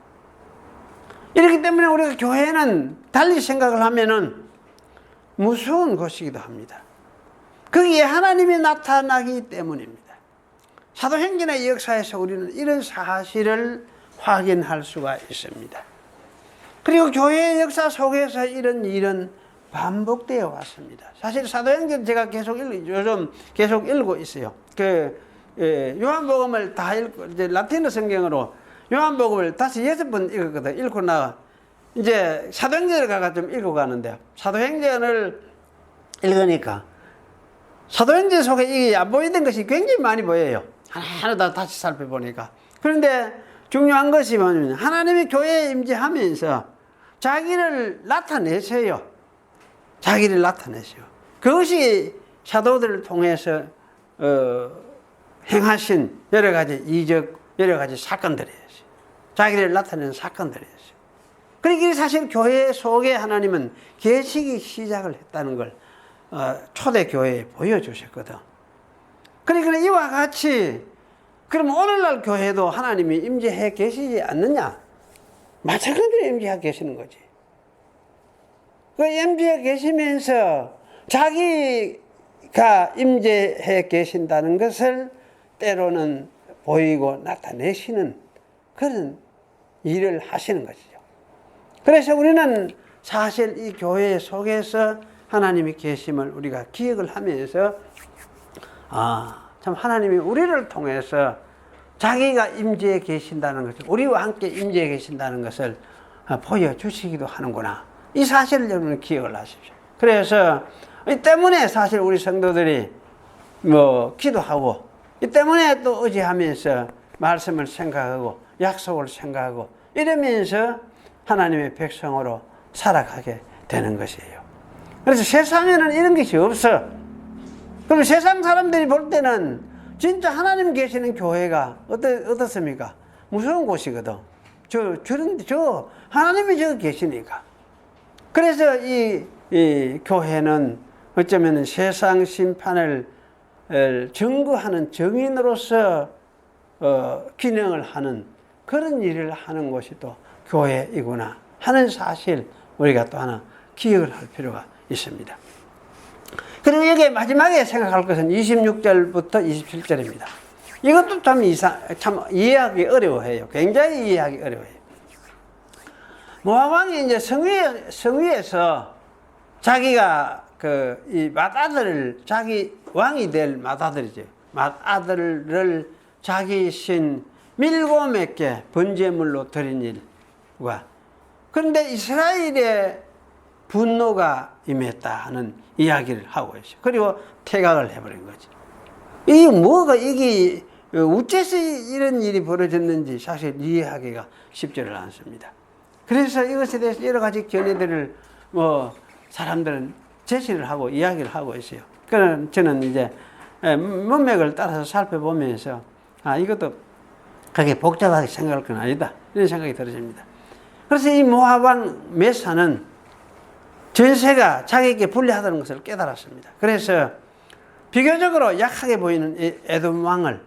이렇기 때문에 우리가 교회는 달리 생각을 하면은 무서운 곳이기도 합니다. 거기에 하나님이 나타나기 때문입니다. 사도행전의 역사에서 우리는 이런 사실을 확인할 수가 있습니다. 그리고 교회의 역사 속에서 이런 일은 반복되어 왔습니다. 사실 사도행전 제가 요즘 계속 읽고 있어요. 요한복음을 다 읽고, 이제 라틴어 성경으로 요한복음을 다시 6번 읽었거든. 읽고 이제 사도행전을 가가 좀 읽고 가는데요. 사도행전을 읽으니까 사도행전 속에 이게 안 보이던 것이 굉장히 많이 보여요. 하나하나 다 다시 살펴보니까. 그런데 중요한 것이 뭐냐면 하나님이 교회에 임재하면서 자기를 나타내세요. 자기를 나타내세요. 그것이 사도들을 통해서 행하신 여러 가지 이적, 여러 가지 사건들이었어요. 자기를 나타내는 사건들이었어요. 그러니까 사실 교회 속에 하나님은 계시기 시작을 했다는 걸 초대교회에 보여주셨거든. 그러니까 이와 같이 그럼 오늘날 교회도 하나님이 임재해 계시지 않느냐? 마찬가지로 임재해 계시는 거지. 그 임재해 계시면서 자기가 임재해 계신다는 것을 때로는 보이고 나타내시는 그런 일을 하시는 것이죠. 그래서 우리는 사실 이 교회 속에서 하나님이 계심을 우리가 기억을 하면서 참 하나님이 우리를 통해서 자기가 임재해 계신다는 것을, 우리와 함께 임재해 계신다는 것을 보여주시기도 하는구나. 이 사실을 여러분 기억을 하십시오. 그래서 이 때문에 사실 우리 성도들이 기도하고, 이 때문에 또 의지하면서 말씀을 생각하고 약속을 생각하고 이러면서 하나님의 백성으로 살아가게 되는 것이에요. 그래서 세상에는 이런 것이 없어. 그럼 세상 사람들이 볼 때는 진짜 하나님 계시는 교회가 어떻습니까? 무서운 곳이거든. 하나님이 저기 계시니까. 그래서 이 교회는 어쩌면 세상 심판을 증거하는 증인으로서 기능을 하는 그런 일을 하는 곳이 또 교회이구나 하는 사실 우리가 또 하나 기억을 할 필요가 있습니다. 그리고 여기 마지막에 생각할 것은 26절부터 27절입니다. 이것도 참 이해하기 어려워해요. 굉장히 이해하기 어려워해요. 모압 왕이 이제 성위에서 자기가 이 맏아들을, 자기 왕이 될 맏아들이죠. 맏아들을 자기 신 밀곰에게 번제물로 드린 일과, 그런데 이스라엘의 분노가 임했다 하는 이야기를 하고 있어요. 그리고 퇴각을 해버린 거지. 이게 어째서 이런 일이 벌어졌는지 사실 이해하기가 쉽지를 않습니다. 그래서 이것에 대해서 여러 가지 견해들을 사람들은 제시를 하고 이야기를 하고 있어요. 그럼 저는 이제 문맥을 따라서 살펴보면서 이것도 그렇게 복잡하게 생각할 건 아니다, 이런 생각이 들어집니다. 그래서 이 모압 왕 메사는 전세가 자기에게 불리하다는 것을 깨달았습니다. 그래서 비교적으로 약하게 보이는 에돔 왕을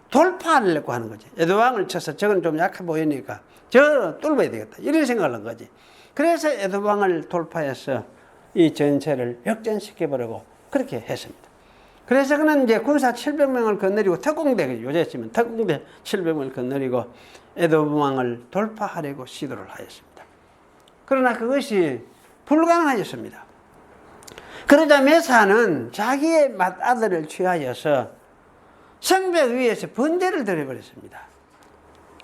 돌파하려고 하는 거지. 에돔 왕을 쳐서 저건 좀 약해 보이니까 저 뚫어야 되겠다, 이런 생각을 한 거지. 그래서 에돔 왕을 돌파해서 이 전세를 역전시켜버리고 그렇게 했습니다. 그래서 그는 이제 군사 700명을 거느리고 특공대, 요새 치면 특공대 700명을 거느리고 에돔 왕을 돌파하려고 시도를 하였습니다. 그러나 그것이 불가능하였습니다. 그러자 메사는 자기의 맏아들을 취하여서 성벽 위에서 번제를 드려버렸습니다.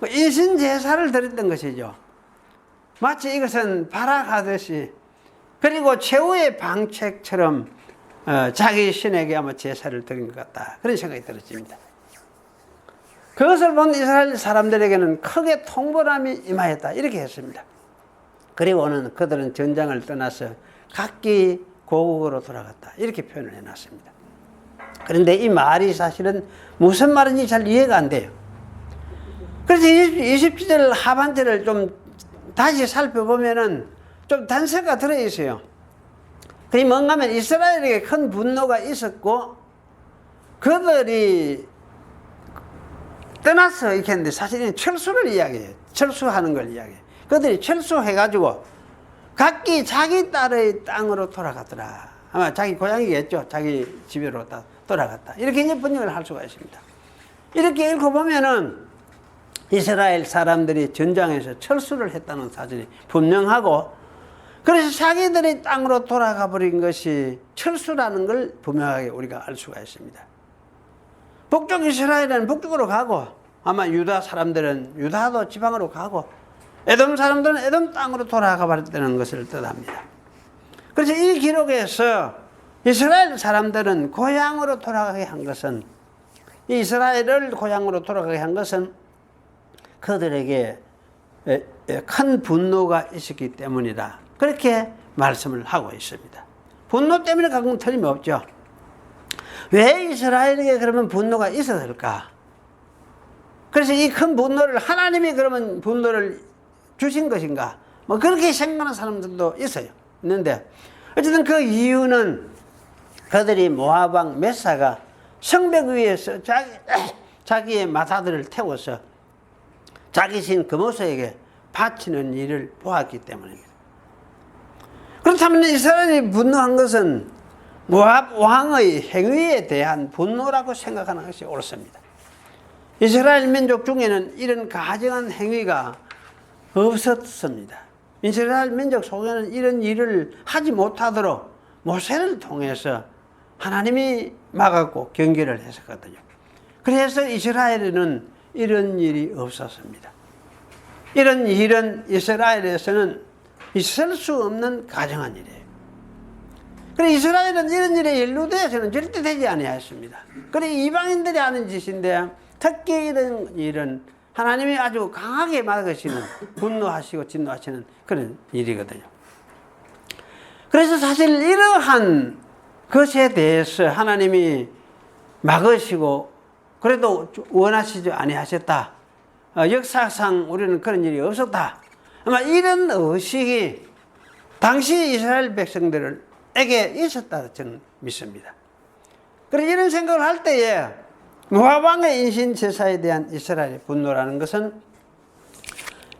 인신제사를 드렸던 것이죠. 마치 이것은 발악하듯이, 그리고 최후의 방책처럼 자기 신에게 아마 제사를 드린 것 같다, 그런 생각이 들었습니다. 그것을 본 이스라엘 사람들에게는 크게 통벌함이 임하였다, 이렇게 했습니다. 그리고는 그들은 전장을 떠나서 각기 고국으로 돌아갔다, 이렇게 표현을 해놨습니다. 그런데 이 말이 사실은 무슨 말인지 잘 이해가 안 돼요. 그래서 27절 하반절을 좀 다시 살펴보면은 좀 단서가 들어있어요. 그게 뭔가 하면 이스라엘에게 큰 분노가 있었고 그들이 떠나서 이렇게 했는데 사실은 철수를 이야기해요. 철수하는 걸 이야기해요. 그들이 철수해가지고 각기 자기 딸의 땅으로 돌아갔더라. 아마 자기 고향이겠죠. 자기 집으로 돌아갔다, 이렇게 이제 번역을 할 수가 있습니다. 이렇게 읽고 보면은 이스라엘 사람들이 전장에서 철수를 했다는 사실이 분명하고, 그래서 자기들이 땅으로 돌아가 버린 것이 철수라는 걸 분명하게 우리가 알 수가 있습니다. 북쪽 이스라엘은 북쪽으로 가고, 아마 유다 사람들은 유다도 지방으로 가고, 에돔 사람들은 에돔 땅으로 돌아가 버렸다는 것을 뜻합니다. 그래서 이 기록에서 이스라엘 사람들은 고향으로 돌아가게 한 것은, 이스라엘을 고향으로 돌아가게 한 것은 그들에게 큰 분노가 있었기 때문이다. 그렇게 말씀을 하고 있습니다. 분노 때문에 간 건 틀림없죠. 왜 이스라엘에게 그러면 분노가 있어야 될까? 그래서 이 큰 분노를 하나님이 그러면 분노를 주신 것인가? 뭐 그렇게 생각하는 사람들도 있어요. 있는데 어쨌든 그 이유는 그들이 모압 왕 메사가 성벽 위에서 자기의 마사들을 태워서 자기 신 그모스에게 바치는 일을 보았기 때문입니다. 그렇다면 이스라엘이 분노한 것은 모압 왕의 행위에 대한 분노라고 생각하는 것이 옳습니다. 이스라엘 민족 중에는 이런 가증한 행위가 없었습니다. 이스라엘 민족 속에는 이런 일을 하지 못하도록 모세를 통해서 하나님이 막았고 경계를 했었거든요. 그래서 이스라엘에는 이런 일이 없었습니다. 이런 일은 이스라엘에서는 있을 수 없는 가증한 일이에요. 그래 이스라엘은 이런 일에 연루되어서는 절대 되지 아니하였습니다. 그래 이방인들이 하는 짓인데 특히 이런 일은 하나님이 아주 강하게 막으시는, 분노하시고 진노하시는 그런 일이거든요. 그래서 사실 이러한 것에 대해서 하나님이 막으시고 그래도 원하시지 아니하셨다. 역사상 우리는 그런 일이 없었다. 아마 이런 의식이 당시 이스라엘 백성들에게 있었다 저는 믿습니다. 그래서 이런 생각을 할 때에 모압 왕의 인신 제사에 대한 이스라엘의 분노라는 것은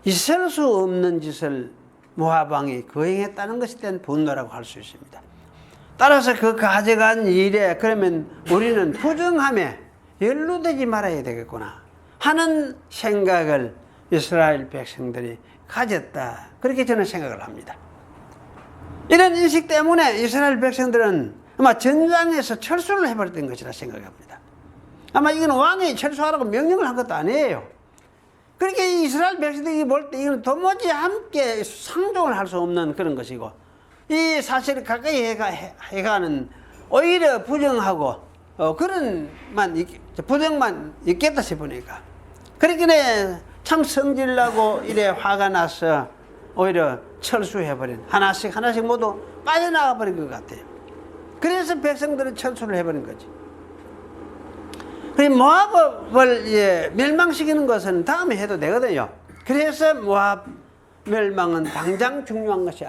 있을 수 없는 짓을 모압 왕이 거행했다는 것에 대한 분노라고 할 수 있습니다. 따라서 그 가져간 일에 그러면 우리는 부정함에 연루되지 말아야 되겠구나 하는 생각을 이스라엘 백성들이 가졌다. 그렇게 저는 생각을 합니다. 이런 인식 때문에 이스라엘 백성들은 아마 전장에서 철수를 해버렸던 것이라 생각합니다. 아마 이건 왕이 철수하라고 명령을 한 것도 아니에요. 그렇게 이스라엘 백성들이 볼 때 이건 도무지 함께 상종을 할 수 없는 그런 것이고, 이 사실을 가까이 해가는 오히려 부정하고 부정만 있겠다 싶으니까 그렇게 참 성질나고 이래 화가 나서 오히려 철수해버린 하나씩 모두 빠져나가버린 것 같아요. 그래서 백성들은 철수를 해버린 거지. 모압을 멸망시키는 것은 다음에 해도 되거든요. 그래서 모압 멸망은 당장 중요한 것이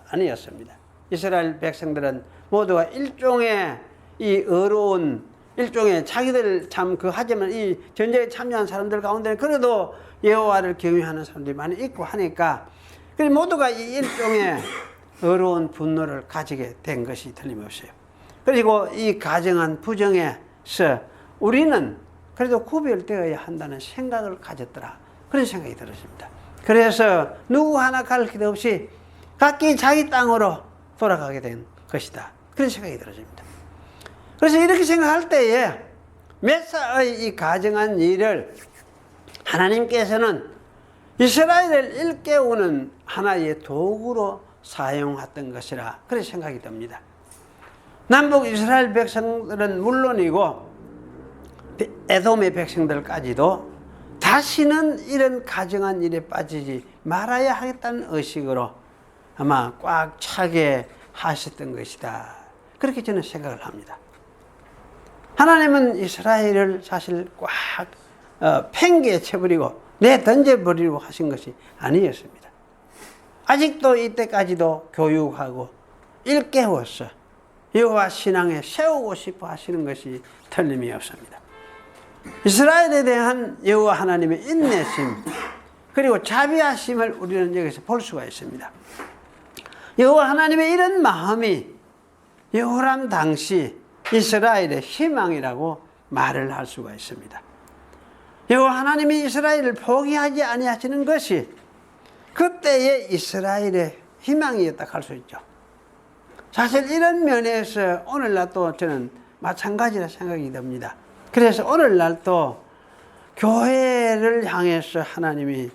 아니었습니다. 이스라엘 백성들은 모두가 일종의 이 어려운 일종의 자기들 참 하지만 이 전쟁에 참여한 사람들 가운데는 그래도 여호와를 경외하는 사람들이 많이 있고 하니까 그래서 모두가 이 일종의 어려운 분노를 가지게 된 것이 틀림없어요. 그리고 이 가정한 부정에서 우리는 그래도 구별되어야 한다는 생각을 가졌더라. 그런 생각이 들었습니다. 그래서 누구 하나 가르칠 것 없이 각기 자기 땅으로 돌아가게 된 것이다. 그런 생각이 들었습니다. 그래서 이렇게 생각할 때에 메사의 이 가정한 일을 하나님께서는 이스라엘을 일깨우는 하나의 도구로 사용했던 것이라 그런 생각이 듭니다. 남북 이스라엘 백성들은 물론이고 에돔의 백성들까지도 다시는 이런 가정한 일에 빠지지 말아야 하겠다는 의식으로 아마 꽉 차게 하셨던 것이다. 그렇게 저는 생각을 합니다. 하나님은 이스라엘을 사실 꽉 팽개쳐버리고 내던져버리고 하신 것이 아니었습니다. 아직도 이때까지도 교육하고 일깨워서 여호와 신앙에 세우고 싶어 하시는 것이 틀림이 없습니다. 이스라엘에 대한 여호와 하나님의 인내심 그리고 자비하심을 우리는 여기서 볼 수가 있습니다. 여호와 하나님의 이런 마음이 여호람 당시 이스라엘의 희망이라고 말을 할 수가 있습니다. 여호와 하나님이 이스라엘을 포기하지 아니하시는 것이 그때의 이스라엘의 희망이었다 할 수 있죠. 사실 이런 면에서 오늘날 또 저는 마찬가지라 생각이 듭니다. 그래서 오늘날 또 교회를 향해서 하나님이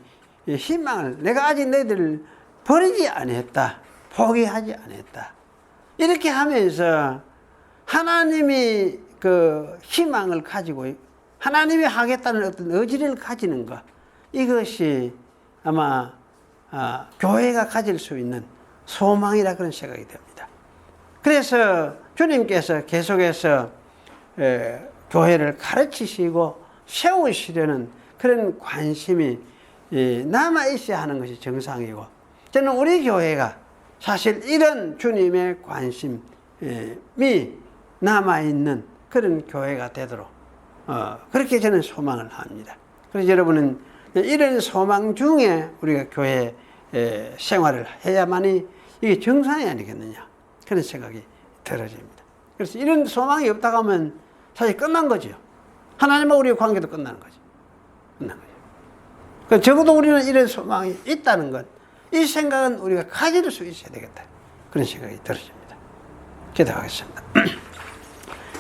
희망을, 내가 아직 너희들을 버리지 아니했다, 포기하지 아니했다, 이렇게 하면서 하나님이 그 희망을 가지고 하나님이 하겠다는 어떤 의지를 가지는 것, 이것이 아마 교회가 가질 수 있는 소망이라 그런 생각이 됩니다. 그래서 주님께서 계속해서 교회를 가르치시고 세우시려는 그런 관심이 남아있어야 하는 것이 정상이고, 저는 우리 교회가 사실 이런 주님의 관심이 남아있는 그런 교회가 되도록 그렇게 저는 소망을 합니다. 그래서 여러분은 이런 소망 중에 우리가 교회 생활을 해야만이 이게 정상이 아니겠느냐, 그런 생각이 들어집니다. 그래서 이런 소망이 없다고 하면 사실 끝난 거죠. 하나님과 우리의 관계도 끝나는 거죠. 끝난 거죠. 그러니까 적어도 우리는 이런 소망이 있다는 것, 이 생각은 우리가 가질 수 있어야 되겠다, 그런 생각이 들어집니다. 기도하겠습니다.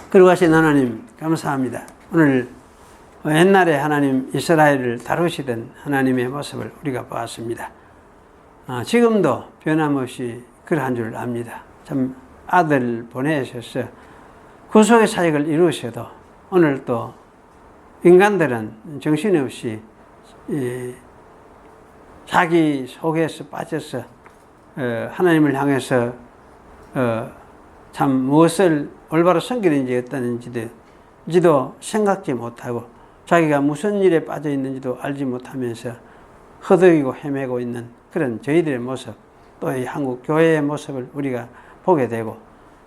그러하신 하나님 감사합니다. 오늘 옛날에 하나님 이스라엘을 다루시던 하나님의 모습을 우리가 보았습니다. 지금도 변함없이 그러한 줄 압니다. 참 아들 보내셔서 구속의 사역을 이루셔도 오늘 또 인간들은 정신없이 자기 속에서 빠져서 하나님을 향해서 참 무엇을 올바로 섬기는지 어떠는지도 생각지 못하고 자기가 무슨 일에 빠져 있는지도 알지 못하면서 허덕이고 헤매고 있는 그런 저희들의 모습, 또 이 한국 교회의 모습을 우리가 보게 되고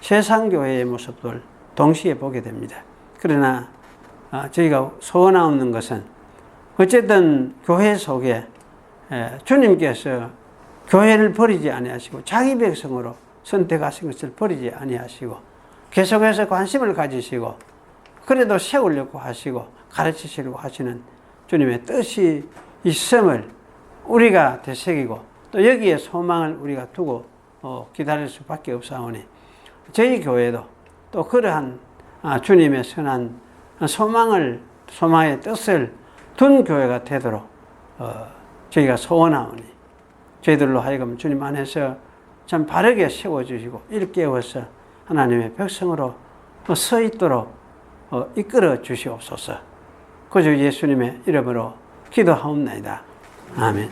세상 교회의 모습을 동시에 보게 됩니다. 그러나 저희가 소원하옵는 것은 어쨌든 교회 속에 주님께서 교회를 버리지 아니하시고 자기 백성으로 선택하신 것을 버리지 아니하시고 계속해서 관심을 가지시고 그래도 세우려고 하시고 가르치시려고 하시는 주님의 뜻이 있음을 우리가 되새기고 또 여기에 소망을 우리가 두고 기다릴 수밖에 없사오니 저희 교회도 또 그러한 주님의 선한 소망의 뜻을 둔 교회가 되도록 저희가 소원하오니 저희들로 하여금 주님 안에서 참 바르게 세워주시고 일깨워서 하나님의 백성으로 서 있도록 이끌어 주시옵소서. 그저 예수님의 이름으로 기도하옵나이다. 아멘.